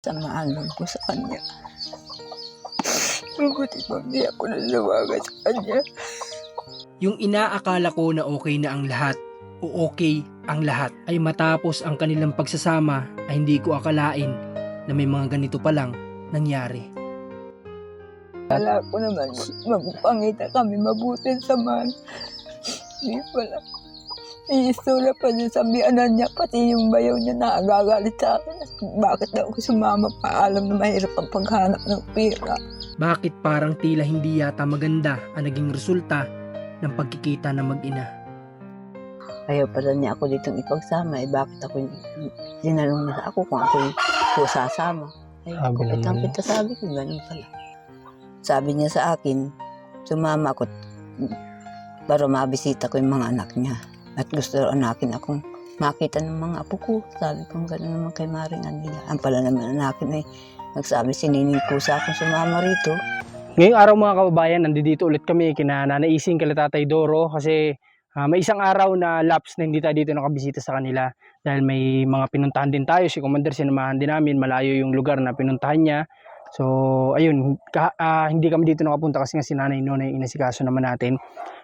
Samaan ko sa kanya. Mabuti pa, di ako nalawagan sa kanya. Yung inaakala ko na okay na ang lahat o okay ang lahat ay matapos ang kanilang pagsasama ay hindi ko akalain na may mga ganito palang nangyari. Kala ko naman magpangita kami mabuti samahan. Hindi pala. Iisula pa din sa biyanan niya, pati yung bayaw niya nakagagalit sa akin. Bakit daw ako sumama pa? Alam na mahirap ang paghanap ng pera. Bakit parang tila hindi yata maganda ang naging resulta ng pagkikita ng mag-ina? Ayaw pala niya ako ditong ipagsama. Bakit ako dinalong niya ako kung ako sasama? Ay, kupit-ang-pita sabi ko, ganun pala. Sabi niya sa akin, sumama ako para mabisita ko yung mga anak niya. At gusto anakin akong makita ng mga apo ko. Sabi ko, gano'n naman kay Maring Anila. Ang pala naman anakin ay nagsabi sinining ko sa akin sumama rito. Ngayong araw mga kababayan, nandito ulit kami kina Nanay Ising, kila Tatay Doro kasi may isang araw na lapse na hindi tayo dito nakabisita sa kanila dahil may mga pinuntahan din tayo. Si Commander sinamahan din namin, malayo yung lugar na pinuntahan niya. So ayun, hindi kami dito nakapunta kasi nga si Nanay noon ay inasikaso naman natin.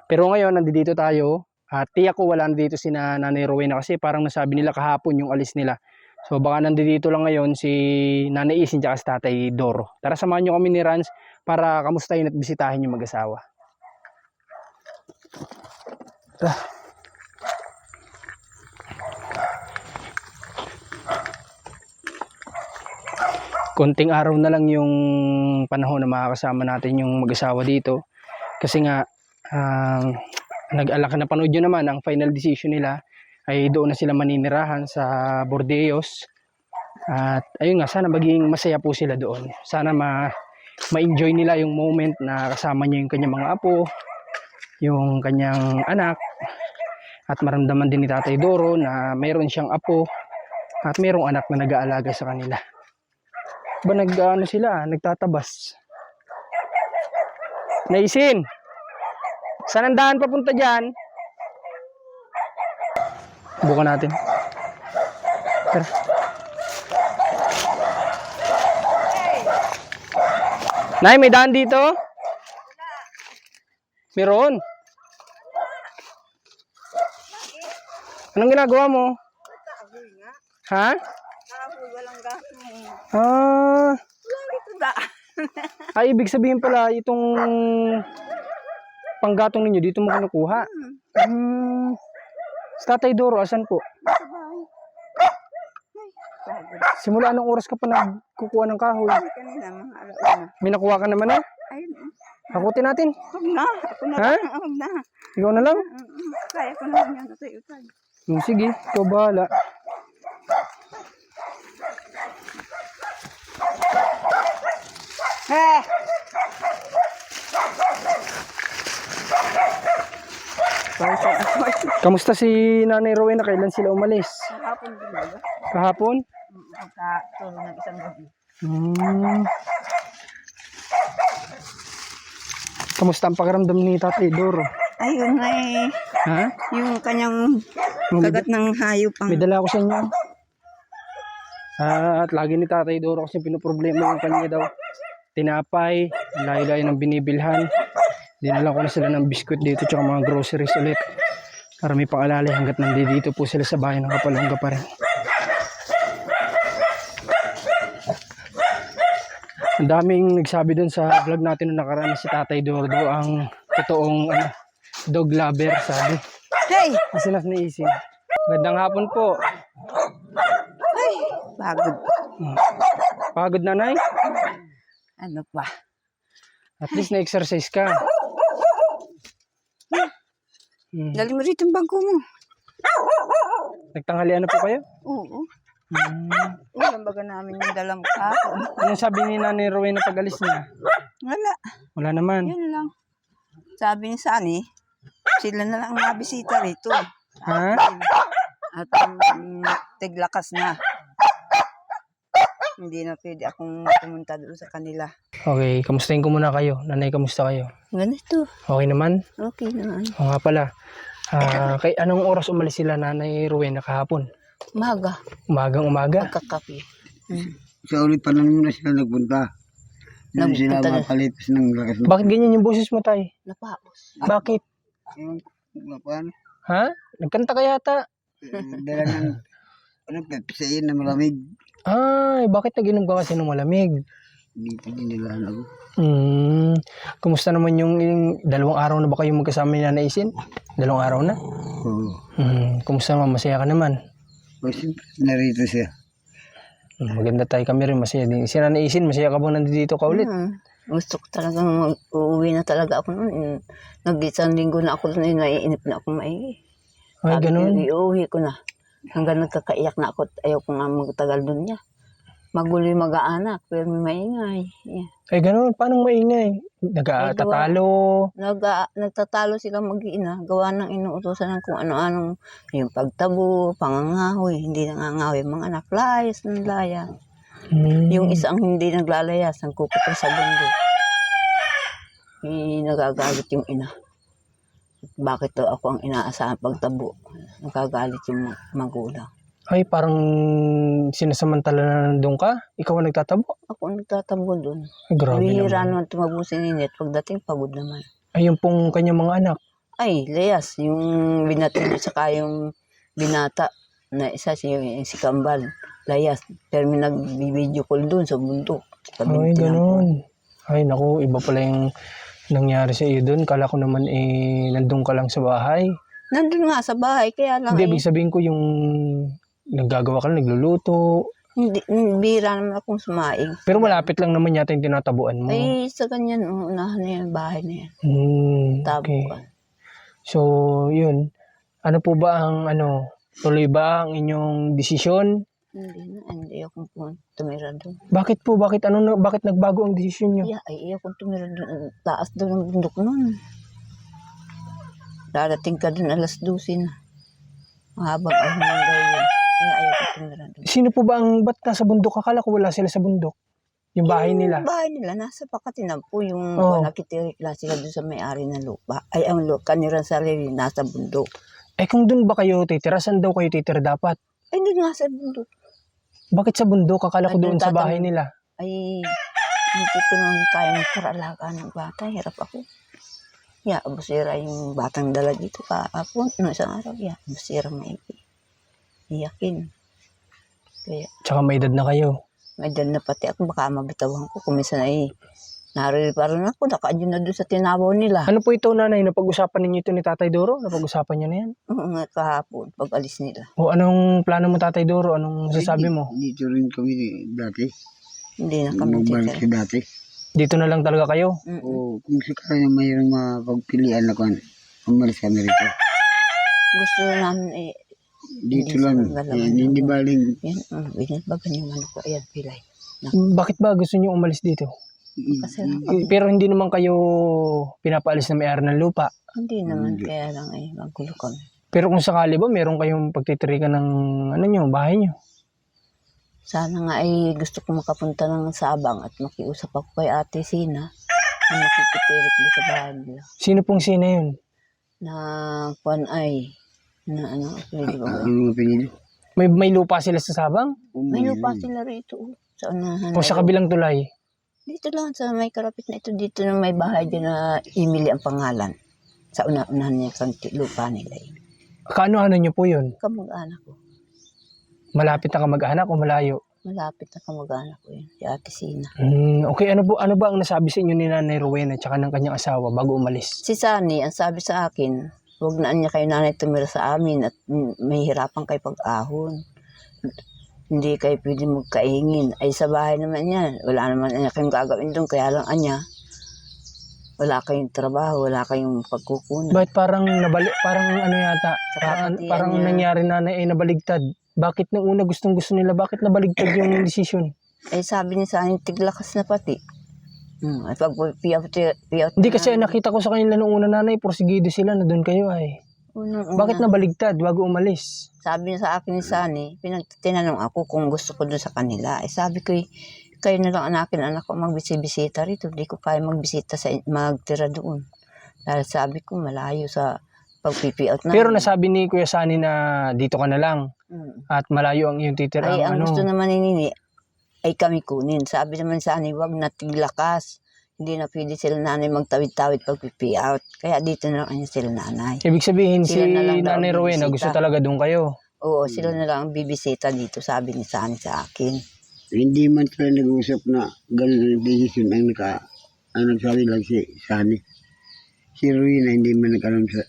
Pero ngayon nandito tayo. Tiyak ko wala na dito si Nanay Rowena kasi parang nasabi nila kahapon yung alis nila. So baka nandito lang ngayon si Nanay Isin at si Tatay Doro. Tara samahan nyo kami ni Rans para kamustahin at bisitahin yung mag-asawa. Konting araw na lang yung panahon na makakasama natin yung mag-asawa dito. Kasi nga nag-alak na panood nyo naman ang final decision nila ay doon na sila maninirahan sa Bordeos at ayun nga, sana maging masaya po sila doon. Sana ma-enjoy nila yung moment na kasama niya yung kanyang mga apo, yung kanyang anak, at maramdaman din ni Tatay Doro na mayroon siyang apo at mayroong anak na nag-aalaga sa kanila. Ba nagtatabas. Naisin, saan ang daan papunta dyan? Bukan natin. Tara. Nay, may daan dito? Meron. Anong ginagawa mo? Ha? Ibig sabihin pala itong panggatong ninyo dito mo kinukuha. Sa Tatay Doro, asan po? Simula anong oras ka pa nagkukuha ng kahoy? Kanina, mga alauna. May nakuha ka naman na? Ayun. Hakutin natin. Huwag na. Ako na. Ha? Huwag na. Ikaw na lang? Kaya ko naman yan. Utay. Sige, ikaw bahala. Kamusta si Nanay Rowena? Kailan sila umalis? Kahapon din ba? Kahapon? Pagkatulong ng isang gabi. Kamusta ang pakiramdam ni Tatay Doro? Ayun nga Ha? yung kanyang kagat ng hayop ang... May dala ko sa inyo. At lagi ni Tatay Doro kasi pinoproblema yung kanya daw. Tinapay, layo-layo ng binibilhan. Dinala ko na sila ng biskuit dito tsaka mga groceries ulit. Para may pang-alalay hanggat nandito po sila sa bayan ng Kapalongga pa rin. Ang daming nagsabi dun sa vlog natin nung nakaraan si Tatay Doro ang totoong dog lover, sabi. Hey! Kasi nas naisip. Gandang hapon po. Ay! Pagod. Pagod na, Nay? Ano pa? At least na-exercise ka. Dali mo rito ang bangko mo. Nagtanghalian na po kayo? Oo. Ulam baga namin yung dalang ka. Anong sabi ni Nanay Rowena pag alis niya? Wala. Wala naman. Yun lang. Sabi ni Sani, sila na lang mabisita rito. Ha? At tiglakas na. Hindi na pwede akong pumunta doon sa kanila. Okay, kamustahin ko muna kayo. Nanay, kamusta kayo? Ganito. Okay naman? Okay naman. O nga pala. Kay anong oras umalis sila Nanay Rowena kahapon? Umaga. Umagang umaga? Pagkakapi. sa ulit pa lang muna sila nagpunta. Doon sila Nagpunta na. mapalitas ng lakas ng Bakit ganyan yung boses mo, tay? Napapos. Bakit? paano? Ha? Nagkanta ka yata. Dala ng pepsiin na malamig. Ay, bakit nag-inom ka kasi ng malamig? Hindi pa dinilaan ako. Kumusta naman yung 2 araw na ba kayo magkasama ni Nanay Isin? 2 araw na? Oo. Kumusta naman? Masaya ka naman? O siyempre, narito siya. Maganda tayo, kami rin masaya din. Si Nanay Isin, masaya ka ba nandito ka ulit? Gusto ko talagang uuwi na talaga ako noon. Nag-isang linggo na ako noon, naiinip na ako maigi. Ay, ganun. Iuwi ko na. Hanggang nagkakaiyak na ako at ayaw ko nga magtagal doon niya. Magulo yung mag-aanak, pero may maingay. Yeah. Ay, ganun. Paano maingay? Nagtatalo. Nagtatalo sila mag-iina. Gawa ng inuutosan ng kung ano-anong yung pagtabo, pangangahoy, hindi nangangahoy. Mga anak, layas ng laya. Yung isang hindi naglalayas, ang kukupo sa bundok. Nagagalit yung ina. Bakit daw ako ang inaasahan pagtabo? Nagagalit yung magulang. Ay, parang sinasamantala na nandun ka? Ikaw ang nagtatabo? Ako ang nagtatabo doon. Ay, grabe Bihira naman. naman tumabo si Ninit. Pagdating, pagod naman. Ay, yung pong kanyang mga anak. Ay, Leas, yung binatid saka yung binata na isa si Kambal, Leas. Pero may nag-video call doon sa bundok. Ay, ganun. Ay, naku, iba pala yung nangyari sa iyo doon. Kala ko naman nandun ka lang sa bahay. Nandun nga sa bahay, kaya lang Hindi, ibig sabihin ko yung naggagawa ka lang, nagluluto. hindi, bihira naman akong sumaing. Pero malapit lang naman yata yung tinatabuan mo. Ay, sa ganyan, unahan na yung bahay na yan. Okay. Tabuan. So, yun. Ano po ba ang tuloy ba ang inyong desisyon? Hindi akong tumira doon. Bakit po? Bakit nagbago ang desisyon nyo? Ay, akong tumira doon. Taas doon ang bundok noon. Darating ka doon 12:00 na. Mahabang ahon ng daw yun. Kaya ayaw ko tumira doon. Sino po ba ba't nasa bundok? Akala ko wala sila sa bundok. Yung bahay nila. Yung bahay nila, nasa Pakatinan po. Yung nakitirik lang sila doon sa may-ari ng lupa. Ay, ang kanilang sarili, nasa bundok. Eh kung doon ba kayo titira? Saan daw kayo titira dapat? Ay, doon nga sa bundok. Bakit sa bundok? Akala ko Ay, doon sa bahay nila. Ay, hindi ko naman kaya magparalaga ng bata. Hirap ako. Busira yung batang dala dito kahapon. Isang araw, busira maigi. Iyakin. Kaya, Tsaka may edad na kayo. may dal na pati ako, baka mabitawan ko. Kung minsan ay, nariripa rin ako, nakaadyo na doon sa tinabaw nila. Ano po ito, nanay? Napag-usapan ninyo ito ni Tatay Doro? Napag-usapan niyo na yan? Oo nga, kahapon, pag alis nila. O anong plano mo, Tatay Doro? Anong sasabi mo? Dito rin kami dati. Hindi na kami Magbalik titira. sa dati. Dito na lang talaga kayo? O kung sakali mayroong mapagpilian na kan, umalis kami rito. Gusto namin Dito Hindi lang. sa galawan. Hindi baling. yan, binatbagan yung ano ko, ayan, pilay. Bakit ba gusto niyo umalis dito? Kasi Pero hindi naman kayo pinapaalis na may-ari ng lupa. hindi naman, kaya lang magulo kami. Pero kung sakali ba, meron kayong pagtitirikan ng bahay nyo? Sana nga gusto ko makapunta ng Sabang at makiusap ako kay Ate Sina na makikitirik doon sa bahay nila. Sino pong sina yun? Na pwede ba? Ano pinili? May lupa sila sa Sabang? May lupa sila rito. Sa unahan. O sa kabilang tulay? Dito lang, sa may karapit na ito. Dito na may bahay din na Emily ang pangalan. Sa unahan niya, lupa nila. Kaano-ano nyo po yun? Kamag-anak ko. Malapit na kamag-anak o malayo? Malapit na kamag-anak ko yun. Si Ate Sina. Okay, ano ba ang nasabi sa inyo ni Nanay Rowena at saka ng kanyang asawa bago umalis? Si Sunny, ang sabi sa akin, huwag na niya kayo nanay tumira sa amin at may hirapan kayo pag-ahon. Hindi kayo pwede magkaingin. Ay sa bahay naman yan. Wala naman niya kayong gagawin doon. Kaya lang anya, wala kayong trabaho, wala kayong pagkukunan. Bakit parang yata, parang nangyari Nanay ay nabaligtad? Bakit nung una gustong-gusto nila, bakit nabaligtad yung desisyon? Ay sabi niya sa akin, tiglakas na pati. Ay pag piyaw Hindi kasi nakita ko sa kanila nung una Nanay, porsigido sila na doon kayo ay. Bakit nabaligtad bago umalis? Sabi niya sa akin ni Sunny, tinanong ako kung gusto ko doon sa kanila. Ay sabi ko, kayo na lang anak ko magbisita rito. Hindi ko kaya magtira doon. Dahil sabi ko, malayo sa pagpipiot na. Pero nasabi ni Kuya Sunny na dito ka na lang at malayo ang iyong titira. Ay, ang gusto naman ni Nini, ay kami kunin. Sabi naman sa ani, wag na tiglakas. Hindi na pwede sila nanay magtawid-tawid pag pipi out. Kaya dito na lang sila nanay. Ibig sabihin, si Sila na lang daw Nanay ang Rowena bibisita. gusto talaga doon kayo. Oo, sila na lang ang bibisita dito, sabi ni Sani sa akin. Hindi man sila nag-usap na gano'n ang decision ang nagsabi lang si Sani. Si Rowena hindi man nag-alam sa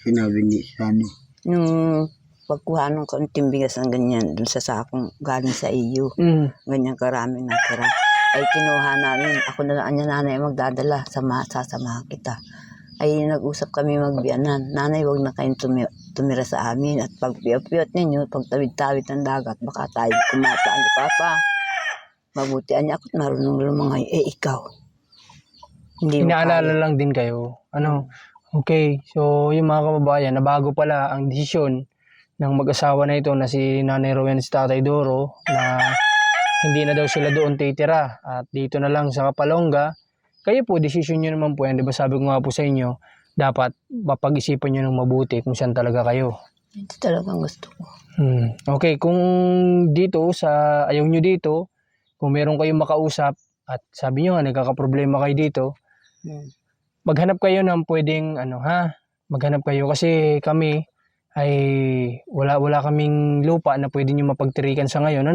sinabi ni Sani. Yung pagkuha ng kaunting bigas ng ganyan, dun sa sakong galing sa iyo, ganyan karaming natira, ay kinuha namin. Ako na lang niya nanay magdadala, sasamahan kita. Ay nag-usap kami magbiyanan. Nanay, wag na kayong tumira sa amin. At pag piyot ninyo, pag tawid-tawid ng dagat, baka tayo kumataan ni Papa. Mabutian niya ako at marunong lumangay. Ikaw. Hindi mo Inaalala kaya. lang din kayo. Ano? Okay, so yung mga kababayan, nabago pala ang desisyon ng mag-asawa na ito na si Nanay Rowena at si Tatay Doro na hindi na daw sila doon titira at dito na lang sa Kapalonga. Kayo po, desisyon nyo naman po yan. Di ba sabi ko nga po sa inyo, dapat mapag-isipan nyo ng mabuti kung saan talaga kayo. Ito talagang gusto ko. Okay, kung dito, ayaw nyo dito, kung meron kayong makausap at sabi nyo nga, nagkakaproblema kayo dito, maghanap kayo ng pwedeng, maghanap kayo kasi kami ay wala kaming lupa na pwede nyo mapagtirikan sa ngayon,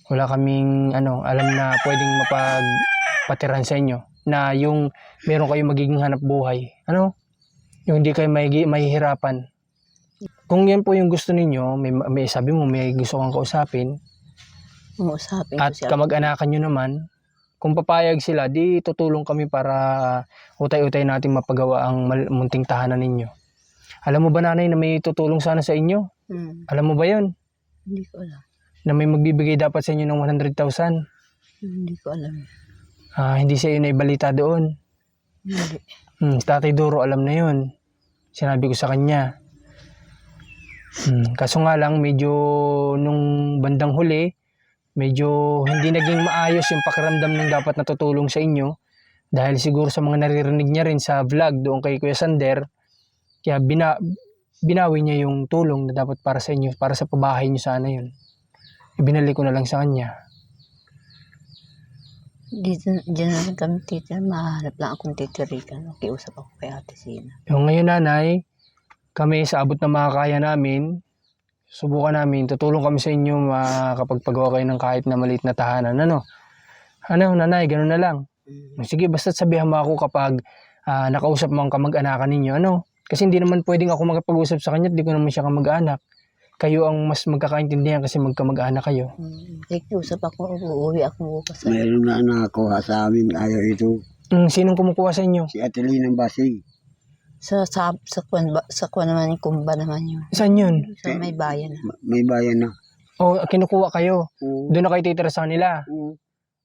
wala kaming alam na pwedeng mapagpatiran sa inyo na yung meron kayong magiging hanap buhay, yung hindi kayo mahihirapan. Kung yan po yung gusto ninyo, may sabi mo may gusto kang kausapin Umusapin at ko siya. kamag-anakan nyo naman, kung papayag sila, di tutulong kami para utay-utay natin mapagawa ang munting tahanan ninyo. Alam mo ba, nanay, na may tutulong sana sa inyo? Alam mo ba yon? Hindi ko alam. Na may magbibigay dapat sa inyo ng 100,000. Hindi ko alam. Hindi sa iyo na ibalita doon. Hindi. Tatay Doro alam na yon. Sinabi ko sa kanya. Kaso nga lang, medyo nung bandang huli, medyo hindi naging maayos yung pakiramdam ng dapat natutulong sa inyo. Dahil siguro sa mga naririnig niya rin sa vlog doon kay Kuya Sander, kaya binawi niya yung tulong na dapat para sa inyo, para sa pabahay niyo sana yun. Ibinalik ko na lang sa kanya. Diyan na lang kami titira. Mahanap lang akong titirikan. Makiusap ako kay Ate Sina. Yung ngayon, nanay, kami sa abot na makakaya namin, subukan namin, tutulong kami sa inyo makapagpagawa kayo ng kahit na maliit na tahanan. Nanay, gano'n na lang. Sige, basta sabihan mo ako kapag nakausap mo ang kamag-anakan ninyo. Kasi hindi naman pwedeng ako makapag-usap sa kanya at di ko naman siya kamag-anak. Kayo ang mas magkakaintindihan kasi magkamag-anak kayo. Nakiusap ako, uuwi ako bukas. Mayroon na nakakuha sa amin, ayaw ito. Sinong kumukuha sa inyo? Si Atelina ng Basig. Sa kwan naman, yung kumba naman yun. Saan yun? Sa may bayan. May bayan na. O, kinukuha kayo. Oo. Doon na kayo titira sa kanila. Oo.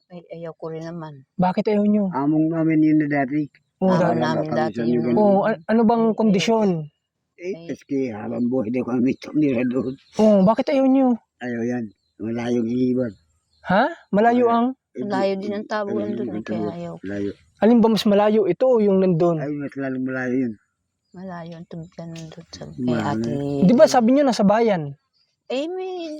Ay, ayaw ko rin naman. Bakit ayaw nyo? Among namin yun na dati. Ayaw Dahil- namin dati yun. ano bang kondisyon? Kasi habang buhay daw kami tumira doon. Bakit ayaw nyo? Ayaw yan. Malayong iiwan. Ha? Malayo ang? Malayo din ang tabuan doon. Kaya ayaw. Malayo. Alin ba mas malayo? Ito o yung nandun? Ay, mas lalong malayo yun. Malayo ang tubigan nandun sa kay Malayo. Ate. Di ba sabi nyo nasa bayan? May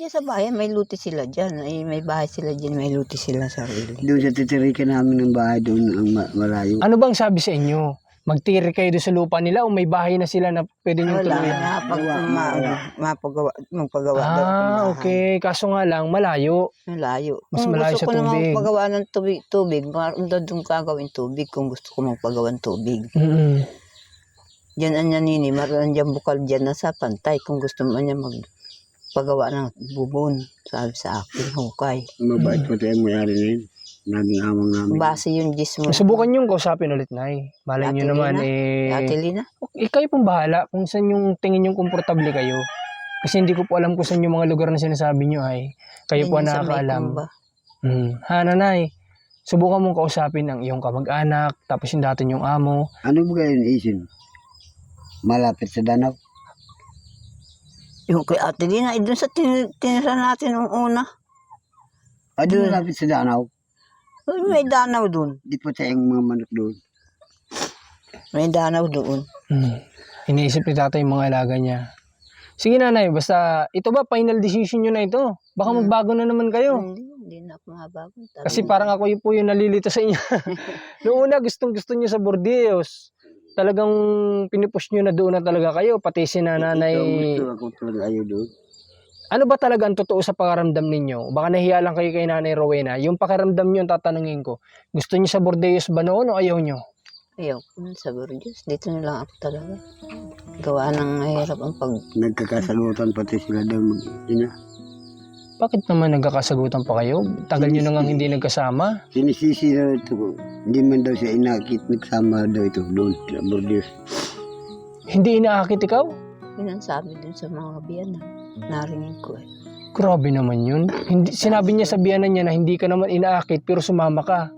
dyan sa bayan, may luti sila dyan. May bahay sila dyan, may luti sila sarili. Doon sa titirikan namin ng bahay doon ang malayo. Ano bang sabi sa inyo? Magtiri kayo doon sa lupa nila o may bahay na sila na pwede nyo Wala tuluyan? na, magpagawa daw. Okay. Kaso nga lang, malayo. Malayo. Mas Kung malayo gusto sa ko naman tubig. magpagawa ng tubig, doon gagawin tubig kung gusto ko magpagawa ng tubig. Diyan ang nyanini, maroon dyan bukal dyan na sa pantay kung gusto mo niya magpagawa ng bubon. Sabi sa akin, hukay. Mabait pa tayo mayari na yun. Naging amang namin. Base yung gis mo. Subukan nyo kausapin ulit, Nay. Malay nyo Ate naman, Lina? Ate Lina? kayo pong bahala kung saan yung tingin yung komportable kayo. Kasi hindi ko po alam kung saan yung mga lugar na sinasabi nyo ay. Kayo po ang Yan sa may nakakaalam. kumba. Nanay, subukan mong kausapin ang iyong kamag-anak, tapos yung dati yung amo. Ano ba kayo isin? Malapit sa Danau. Yung kay Ate Lina, doon sa tinira natin nung una. Doon malapit sa Danau. May danaw doon. Di pa tayong mga manok doon. May danaw doon. Iniisip ni tatay yung mga alaga niya. Sige nanay, basta ito ba final decision nyo na ito? Baka magbago na naman kayo. Hindi na ako mabago. Kasi parang ako po yung nalilito sa inyo. Noong una, gustong-gusto nyo sa Bordeos. Talagang pinipush nyo na doon na talaga kayo. Pati si nanay. Gusto ako talaga ayaw doon. Ano ba talaga ang totoo sa pakaramdam ninyo? Baka nahiya lang kayo kay Nanay Rowena. Yung pakiramdam nyo, tatanungin ko. Gusto nyo sa Bordeos ba noon o ayaw nyo? Ayaw ko nun sa Burgos. Dito na lang ako talaga. Gawa ng mahirap ang pag... Nagkakasagutan pati sila daw mag-ina. Bakit naman nagkakasagutan pa kayo? Tagal nyo na nga hindi nagkasama. Sinisisi daw ito ko. Hindi man daw siya inakit, nagsama daw ito doon sa Bordeos. Hindi inaakit ikaw? Yun ang sabi dun sa mga biyanan. Narinig ko eh. Grabe naman yun. Hindi, sinabi niya sa biyanan niya na hindi ka naman inaakit pero sumama ka.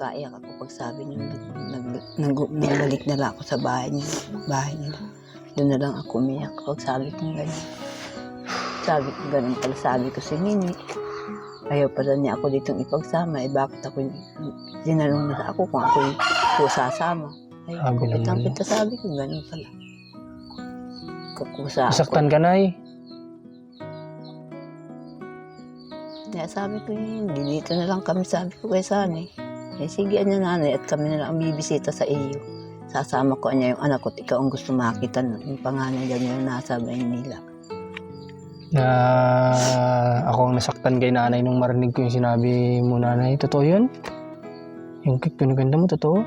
Nagkaiyak ako pag sabi niya nagbalik na lang ako sa bahay niya. Doon na lang ako umiyak. Pag sabi ko gano'n. Sabi ko gano'n pala. Sabi ko si Nini. Ayaw pala niya ako ditong ipagsama. Bakit ako dinalong na ako kung ako sasama. Ay, Sabi kupit ang naman. kita. Sabi ko gano'n pala. Kukusa ako. Nasaktan ka, Nay. Kaya sabi ko hindi dito na lang kami. Sabi ko kay Sani. Sige niya nanay at kami na lang ang bibisita sa iyo. Sasama ko niya yung anak ko at ikaw ang gusto makita yung panganay niya yung nasa Maynila. Na ako ang nasaktan kay nanay nung marinig ko yung sinabi mo, nanay. Totoo yun? Yung kinaganda mo, totoo?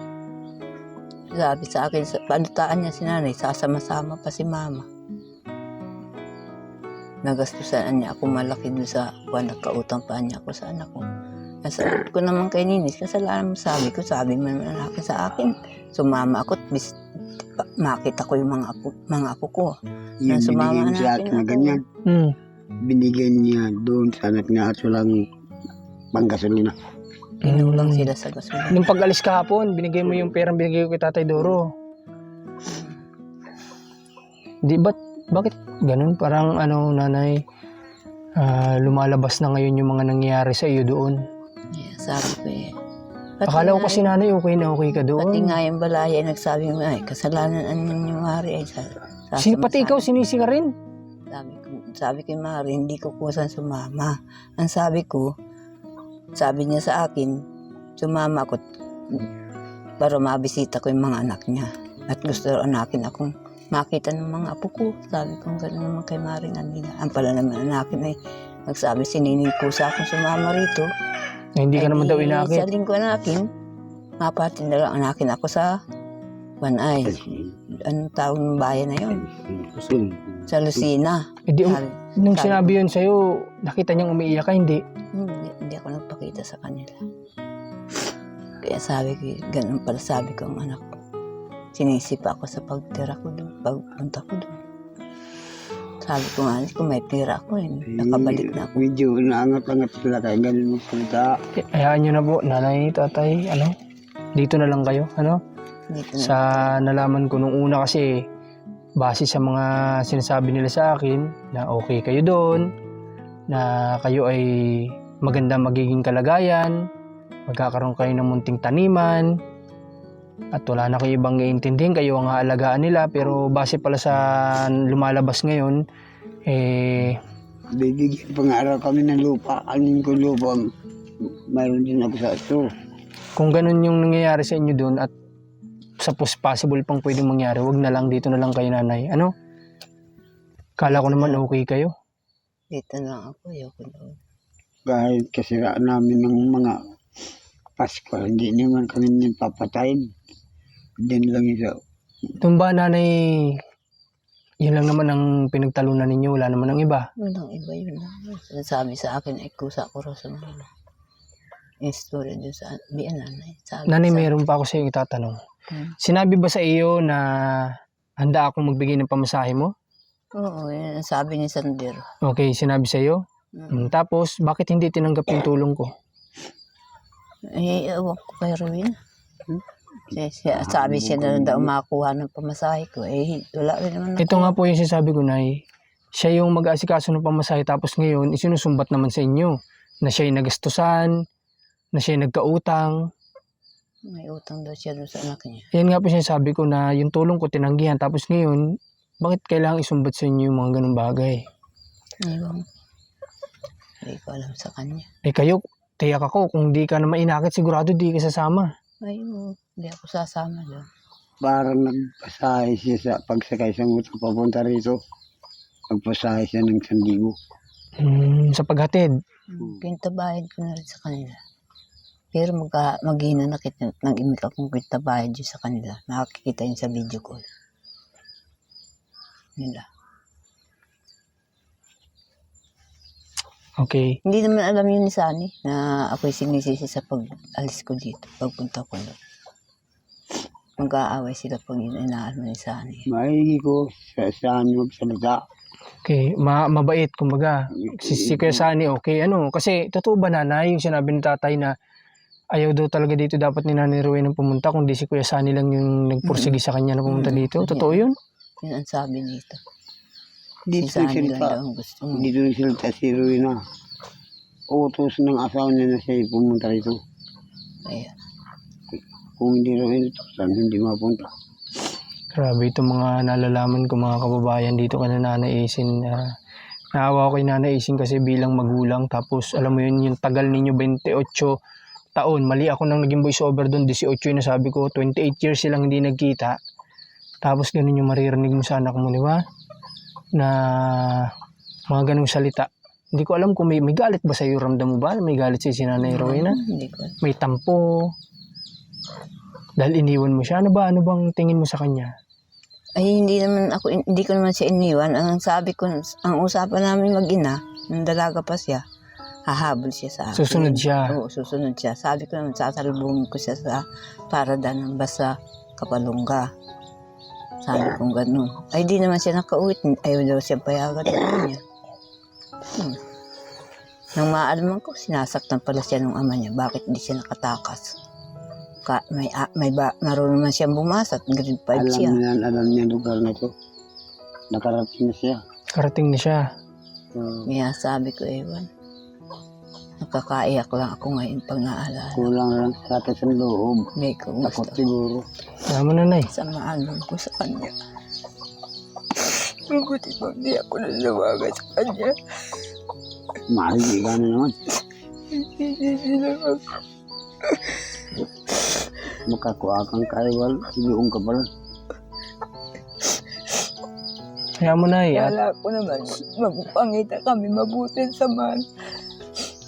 Sabi sa akin, panutaan niya si nanay, sasama-sama pa si mama. Nagastusan niya ako malaki doon sa nagkautang pa niya ako sa anak ko. Sabi ko naman kay Ninis, kasalanan mo sabi mo naman anak sa akin. Sumama ako at makita ko yung mga apo ko. Yung sumama binigay niya sa natin akin na ako. ganyan. Binigay niya doon sa anak niya at walang panggasolina. Inulang sila sa gasolina. Nung pag-alis kahapon, binigay mo yung perang binigay ko kay Tatay Doro. Di ba't, bakit ganun? Parang nanay, lumalabas na ngayon yung mga nangyayari sa iyo doon. Yeah, sabi ko Akala ko kasi nanay, okay na okay ka doon. Pati nga yung balaya nagsabi mo, ay, kasalanan yung Mari ay Pati ikaw, sinisi ka rin. Sabi ko Mari, hindi ko kusan sumama. Ang sabi niya sa akin, sumama ako para mabisita ko yung mga anak niya. At gusto anakin akong makita ng mga apo ko. Sabi ko, gano'n naman kay Mari nila. Ang pala naman anakin ay nagsabi, sininig ko sa akong sumama rito. Hindi ka naman daw inakit. Sa linggo anakin, mapatin na lang anakin ako sa Banay. Anong tawag ng bayan na yun? Sa Lucina. Nung sinabi yun sa'yo, nakita niyang umiiyak ka, hindi? Hindi ako nagpakita sa kanila. Kaya sabi ko, ganun pala sabi ko ang anak ko. Sinisipa ako sa pagtira ko doon, pagpunta ko doon. Sabi ko nga, kung may pira ako, nakabalik na ako. Medyo naangat-angat sila kaya ganun magsalita. Hayaan nyo na po, nanay, tatay, dito na lang kayo, Dito na. Sa nalaman ko nung una kasi, base sa mga sinasabi nila sa akin, na okay kayo doon, na kayo ay maganda magiging kalagayan, magkakaroon kayo ng munting taniman, at wala na kayo ibang iintindihin, kayo ang aalagaan nila, pero base pala sa lumalabas ngayon, Bibigyan pa nga araw kami ng lupa, anin ko lupa, mayroon din ako sa store. Kung ganun yung nangyayari sa inyo doon at suppose possible pang pwedeng mangyari, wag na lang, dito na lang kayo nanay. Kala ko naman okay kayo. Dito na lang ako, ayoko doon. Kahit kasiraan namin ng mga Pasko, hindi naman kami nagpapatayin. Diyan lang isa. Doon ba nanay, yun lang naman ang pinagtalunan ninyo, wala naman ang iba? Walang iba yun. Sabi sa akin, ay kusa ko raw sa mga story doon sa biyanan. Nanay, mayroon pa ako sa iyo itatanong. Sinabi ba sa iyo na handa akong magbigay ng pamasahe mo? Oo, yun ang sabi ni Sander. Okay, sinabi sa iyo? Tapos, bakit hindi tinanggap yung tulong ko? Eh, ewan ko kay Ruin. Sabi siya na daw makuha ng pamasahe ko. Eh, wala rin naman. Ito nga po yung sinasabi ko, Nay. Siya yung mag-aasikaso ng pamasahe, tapos ngayon, isinusumbat naman sa inyo na siya yung nagastusan, na siya yung nagkautang. May utang daw siya doon sa anak niya. Yan nga po sinasabi ko na yung tulong ko tinanggihan, tapos ngayon, Bakit kailangang isumbat sa inyo yung mga ganung bagay? Ewan. Hindi ko alam sa kanya. Eh kayo, tiyak ako, kung di ka na mainakit, sigurado di ka sasama. Ay, hindi ako sasama doon. Parang nagpasahe siya sa pagsakay sa motor papunta rito. Nagpasahe siya ng 1,000. Sa paghatid. Kintabayad ko na rin sa kanila. Pero maghinanakit ng imik akong kintabayad yun sa kanila. Nakakikita yun sa video call. Nila. Okay. Hindi naman alam yun ni Sunny na ako'y sinisisi sa pag-alis ko dito, pagpunta ko doon. Mag-aaway sila pag yun inaano ni Sunny. Maigi ko saan magsalita. Okay, mabait, kumbaga. Si Kuya Sunny, okay, kasi totoo ba nanay, yung sinabi ni tatay na ayaw daw talaga dito dapat ni Nanay Rowena pumunta, kundi si Kuya Sunny lang yung nagpursige sa kanya na pumunta dito. Totoo yun? Yun ang sabi nito. Dito Si Sunny lang nagsalita. daw ang gusto mo. Dito nagsalita si Rowena. Utos ng asawa niya na siya pumunta rito. Ayan. Kung hindi raw ito, saan hindi mapunta. Grabe itong mga nalalaman ko mga kababayan dito kay Nanay Isin. Naawa ko kay Nanay Isin kasi bilang magulang. Tapos alam mo yun, yung tagal ninyo 28 taon. Mali ako nang naging voice over doon. 18 yung nasabi ko. 28 years silang hindi nagkita. Tapos ganun yung maririnig mo sa anak mo, di ba? Na mga ganung salita. Hindi ko alam kung may galit ba sa'yo. Ramdam mo ba? May galit si Nanay Rowena? Hindi ko. May tampo. Dahil iniwan mo siya. Ano bang tingin mo sa kanya? Ay, hindi ko naman siya iniwan. Ang sabi ko, ang usapan namin mag-ina, nung dalaga pa siya, hahabol siya sa akin. Susunod siya. Oo, susunod siya. Sabi ko naman, sasalubungin ko siya sa parada ng basa Kapalungga. Sabi kong gano'n. Ay, di naman siya nakauwit. Ayaw daw siya payagan sa niya. Nang maalaman ko, sinasaktan pala siya ng ama niya. Bakit di siya nakatakas? Marunong man siyang bumasa at grade 5 siya. Alam niya lugar na ito. Nakarating na siya. Karating na siya. Kaya sabi ko, ewan. Nakakaiyak lang ako ngayon pag naalala. Kulang lang sa atin sa loob. May ko Takot gusto. siguro. Tama nanay. Samaan lang ko sa kanya. Mabuti pa hindi ako nalawagan sa kanya. Mahal, gano'n naman. Makakuha kang kaiwal, iluong ka pala. Kaya mo nay. At Kala ko naman, magpangita kami mabuti sa man.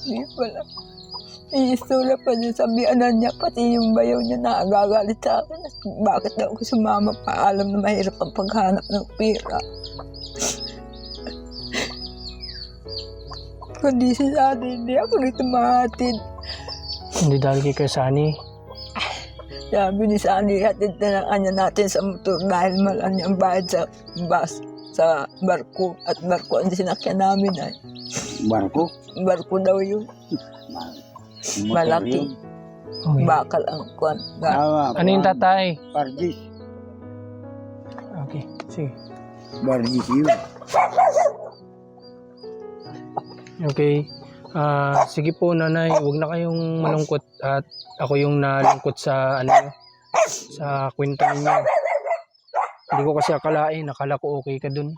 Hindi pala. Iisula pa niya sa biyanan niya, pati yung bayaw niya nakagagalit sa akin. Bakit daw ako sumama pa? Alam na mahirap ang paghanap ng pira. Kundi si Sani, hindi ako nito mahatid. hindi dahil kay Kuya Sunny. Sabi ni Sani, hatid na lang kanya natin sa motor dahil malan niya ang bayad sa bus, sa barko. At barko ang sinakyan namin ay. Barko? Barko daw yun. Malaki. Okay. Bakal ang kwan. Tawa. Ano yung tatay? Bargis. Okay, sige. Bargis yun. Okay. Sige po nanay, huwag na kayong malungkot at ako yung nalungkot sa sa kwento ninyo. Hindi ko kasi akalain, akala ko okay ka dun.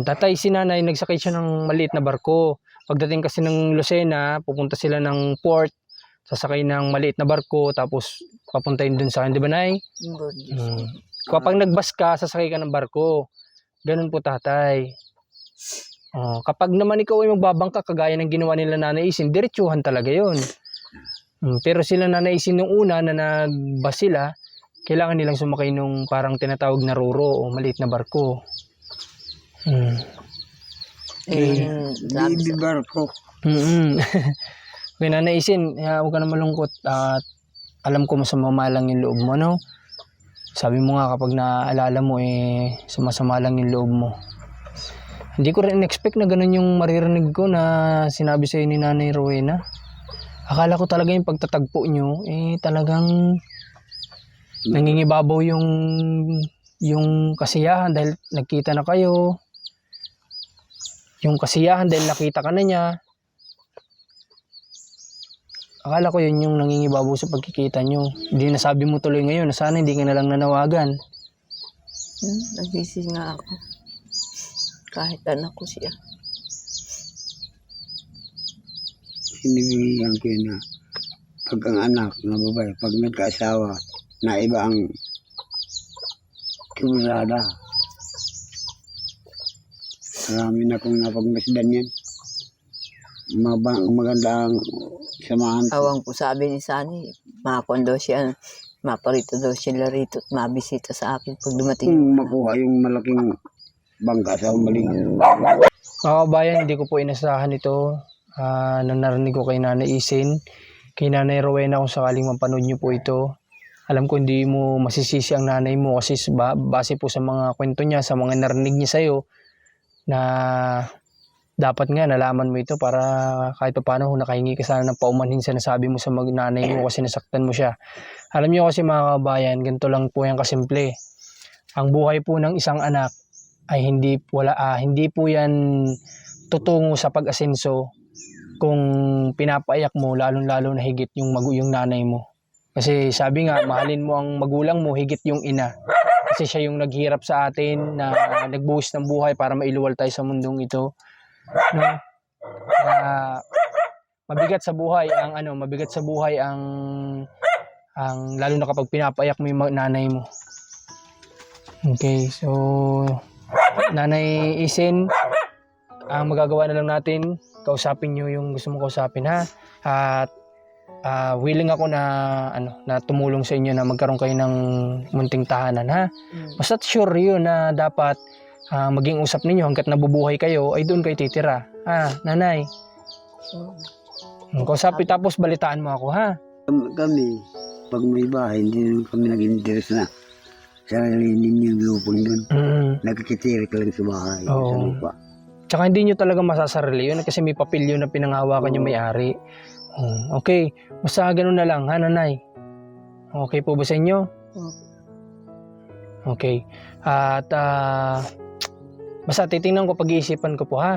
Tatay, si nanay nagsakay siya ng maliit na barko. Pagdating kasi ng Lucena, pupunta sila ng port, sasakay ng maliit na barko, tapos papuntahin dun sa akin, di ba nay? Kapag nagbas ka, sasakay ka ng barko. Ganun po tatay. Kapag naman ikaw ay magbabangka kagaya ng ginawa nila Nanay Isin, diretsuhan talaga yon. Pero sila Nanay Isin nung una na nagbas sila, kailangan nilang sumakay nung parang tinatawag na roro o maliit na barko. Okay. Baby barko. Okay, Nanay Isin, huwag ka na malungkot at alam ko masama lang yung loob mo, no? Sabi mo nga kapag naaalala mo sumasama lang yung loob mo. Hindi ko rin in-expect na ganun yung maririnig ko na sinabi sa'yo ni Nanay Rowena. Akala ko talaga yung pagtatagpo nyo, talagang nangingibabaw yung kasiyahan dahil nagkita na kayo. Yung kasiyahan dahil nakita ka na niya. Akala ko yun yung nangingibabaw sa pagkikita nyo. Hindi nasabi mo tuloy ngayon na sana hindi ka na lang nanawagan. Nagising nga ako. Kahit anak ko siya. Sinibigyan ko yun na pag ang anak na babae, pag nagkaasawa, na iba ang kumulada. Marami na kong napagmasdan yan. Maganda ang samahan. Awang po sabi ni Sunny, makakuan daw siya, maparito daw sila rito at mabisita sa akin pag dumating. Kung makuha yung malaking bangka sa umaling. Mga kabayan, hindi ko po inasahan ito. Na narinig ko kay Nanay Isin, kay Nanay Rowena kung sakaling mapanood nyo po ito. Alam ko hindi mo masisisi ang nanay mo kasi base po sa mga kwento niya, sa mga narinig niya sa'yo, na dapat nga nalaman mo ito para kahit pa paano nakahingi ka sana ng paumanhin sa nasabi mo sa nanay mo kasi nasaktan mo siya. Alam niyo kasi mga kabayan, ganito lang po yan kasimple. Ang buhay po ng isang anak ay hindi po yan tutungo sa pag-asenso kung pinapaiyak mo lalong-lalo na higit yung nanay mo. Kasi sabi nga, mahalin mo ang magulang mo higit yung ina. Kasi siya yung naghirap sa atin, na nagbuhos ng buhay para mailuwal tayo sa mundong ito. No? Mabigat sa buhay ang lalo na kapag pinapaiyak mo yung nanay mo. Okay, so Nanay Isin, ang magagawa na lang natin, kausapin nyo yung gusto mong kausapin, ha? At willing ako na tumulong sa inyo na magkaroon kayo ng munting tahanan, ha? Basta sure yun na dapat maging usap ninyo hanggat nabubuhay kayo ay doon kayo titira, ha, nanay? Kausapin tapos balitaan mo ako, ha? Kami, pag may bahay, hindi naman kami nag-interest na sarili ninyong lupang doon. Nagkikitirik lang sa bahay, sa lupa. Tsaka hindi nyo talaga masasarili yun kasi may papel yun na pinanghawakan yung may-ari. Okay, basta ganun na lang, ha, nanay? Okay po ba sa inyo? Okay. At basta titingnan ko, pag-iisipan ko po, ha?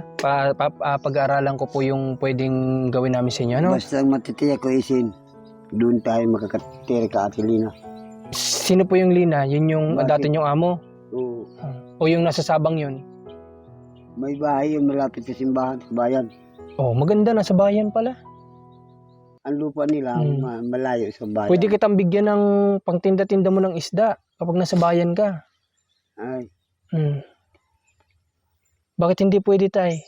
Pag-aaralan ko po yung pwedeng gawin namin sa inyo, no? Basta matitiyak ko Isin, doon tayo makakatirik ka, Ate Lina. Sino po yung Lina? Yun yung dati yung amo? Oo. O yung nasa Sabang yun? May bahay yung malapit sa simbahan, sa bayan. Oh, maganda, nasa bayan pala. Ang lupa nila, malayo sa bayan. Pwede kitang bigyan ng pangtinda-tinda mo ng isda kapag nasa bayan ka. Ay, Bakit hindi pwede, tay?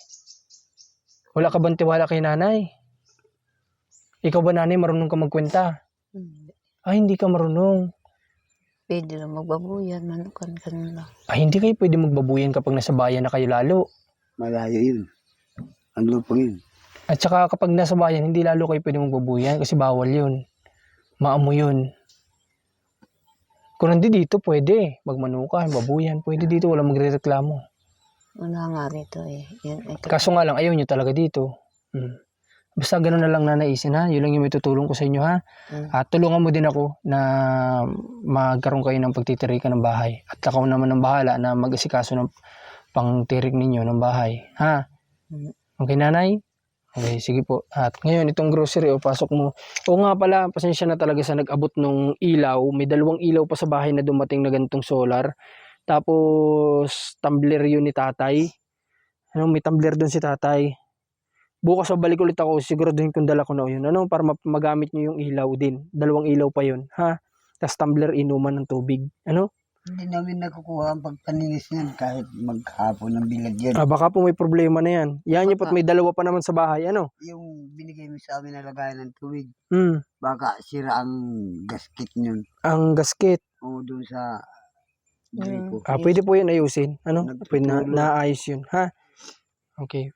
Wala ka bang tiwala kay nanay? Ikaw ba, nanay, marunong ka magkwenta? Ay, hindi ka marunong. Pwede lang magbabuyan, manukan ka lang. Ay, hindi kayo pwede magbabuyan kapag nasa bayan na kayo lalo. malayo yun. Ang lupa yun. At saka kapag nasa bayan, hindi lalo kayo pwede magbabuyan kasi bawal yun. Maamo yun. Kung nandito, pwede. Magmanukan, babuyan. Pwede dito, wala magre-reklamo. Wala nga rito eh. Ito. Kaso nga lang, ayaw nyo talaga dito. Basta gano'n na lang, Nanay Isin, ha? Yun lang yung may tutulong ko sa inyo, ha? At tulungan mo din ako na magkaroon kayo ng pagtitirikan ng bahay. At ako naman ang bahala na mag-asikaso ng pangtirik ninyo ng bahay, ha? Okay, Nanay? Okay, sige po. At ngayon, itong grocery, pasok mo. O nga pala, pasensya na talaga sa nag-abot nung ilaw. May 2 ilaw pa sa bahay na dumating na gantong solar. Tapos, tumbler yun ni tatay. May tumbler doon si tatay. Bukas balik ulit ako, siguraduhin kung dala ko na yun. Para magamit nyo yung ilaw din. 2 ilaw pa yun, ha? Tapos tumbler inuman ng tubig. Hindi namin nakukuha ang pagpaninis niyan kahit maghapon ng bilad yan. Baka po may problema na yan. Yan yung may 2 pa naman sa bahay, Yung binigay mo sa amin na lagayan ng tubig, Hmm, baka sira ang gasket niyon. ang gasket. O doon sa gripo. Pwede po yun ayusin. Pwede Nagtutulog. naayos yun, ha? Okay.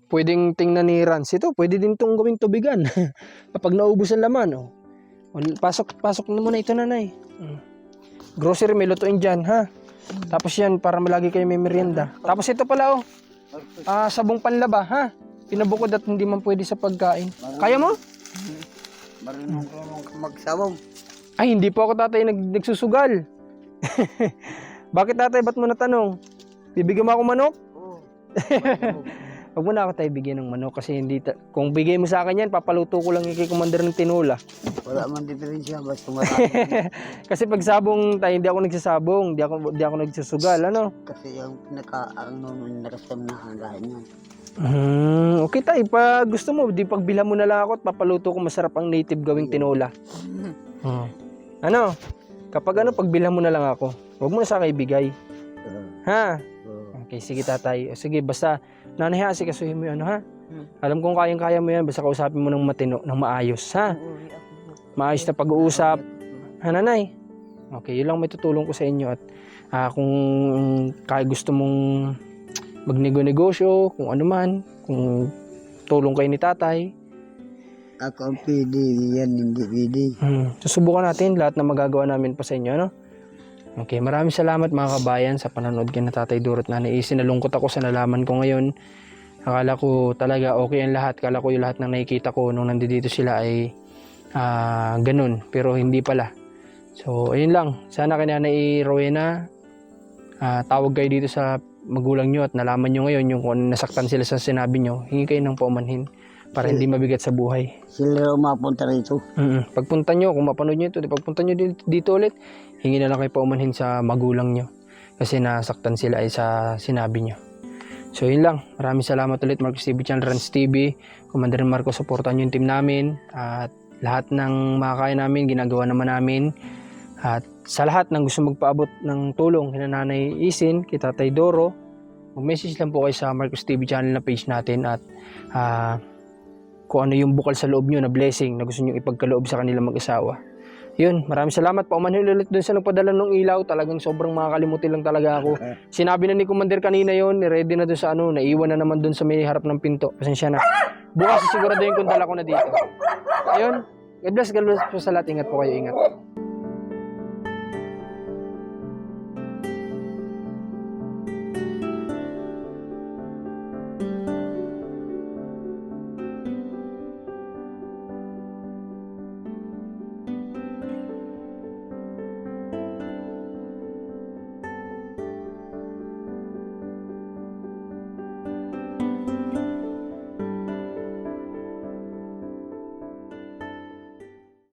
Pwedeng tingnan ni Rans ito. Pwede din itong gawing tubigan. Kapag naubos ang laman, Pasok na muna ito, Nanay. Grocery, may lutuin dyan, ha? Tapos yan, para malagi kayo may merienda. Tapos ito pala, sabong panlaba, ha? Pinabukod at hindi man pwede sa pagkain. Kaya mo? Marunong ko magsawang. Ay, hindi po ako, tatay, nagsusugal. Bakit, tatay? Ba't mo natanong? Bibigyan mo ako manok? Oo. Huwag mo na ako tayo bigyan ng manok kasi kung bigay mo sa akin yan, papaluto ko lang yung kay Commander ng tinola. Wala man diferensya, basta marami. Kasi pag sabong tayo, hindi ako nagsasabong, hindi ako nagsusugal, ano? Kasi yung nakasam na hanggahan niya. Okay tayo, pag gusto mo, di pagbilhan mo na lang ako at papaluto ko masarap ang native gawing tinola. Ano? Kapag pagbilhan mo na lang ako. Huwag mo na sa akin ibigay. Ha? Okay, sige tatay. O, sige, basta nanay ha, sikasuhin mo yun, ha? Alam kong kayang-kaya mo yan, basta kausapin mo ng matino, ng maayos, ha? Maayos na pag-uusap. Ha, nanay? Okay, yun lang may tutulong ko sa inyo. At kung kaya gusto mong magnego-negosyo, kung ano man, kung tulong kayo ni tatay. Ako ang pwede, yan hindi pwede. Susubukan natin lahat na magagawa namin pa sa inyo, no? Okay, maraming salamat mga kabayan sa panonood kay na Tatay Duro at Nanay Isi. Nalungkot ako sa nalaman ko ngayon. Akala ko talaga okay ang lahat. Akala ko yung lahat ng nakikita ko nung nandito sila ay ganun. Pero hindi pala. So, ayun lang. Sana kay Nanay Rowena, tawag kayo dito sa magulang nyo at nalaman nyo ngayon yung kung nasaktan sila sa sinabi nyo. Hingi kayo ng paumanhin para hindi mabigat sa buhay. Sila mapunta rito. Pagpunta nyo, kung mapanood nyo ito, pagpunta nyo dito ulit, hingi na lang kayo paumanhin sa magulang nyo. Kasi nasaktan sila ay sa sinabi nyo. So yun lang. Maraming salamat ulit Marcos TV Channel, Rans TV. Commander Marcos, supportan nyo yung team namin. At lahat ng makakaya namin, ginagawa naman namin. At sa lahat ng gusto magpaabot ng tulong, kina Nanay Isin, kay Tatay Doro, mag-message lang po kayo sa Marcos TV Channel na page natin. At kung ano yung bukal sa loob nyo na blessing na gusto nyo ipagkaloob sa kanilang mag-asawa. Yun, maraming salamat. Paumanhin ulit dun sa nagpadala ng ilaw. Talagang sobrang makakalimutin lang talaga ako. Sinabi na ni Commander kanina yon, ready na dun sa naiwan na naman dun sa may harap ng pinto. Pasensya na. Bukas siguraduhin kung dala ko na dito. Ayun, God bless po sa lahat. Ingat po kayo, ingat.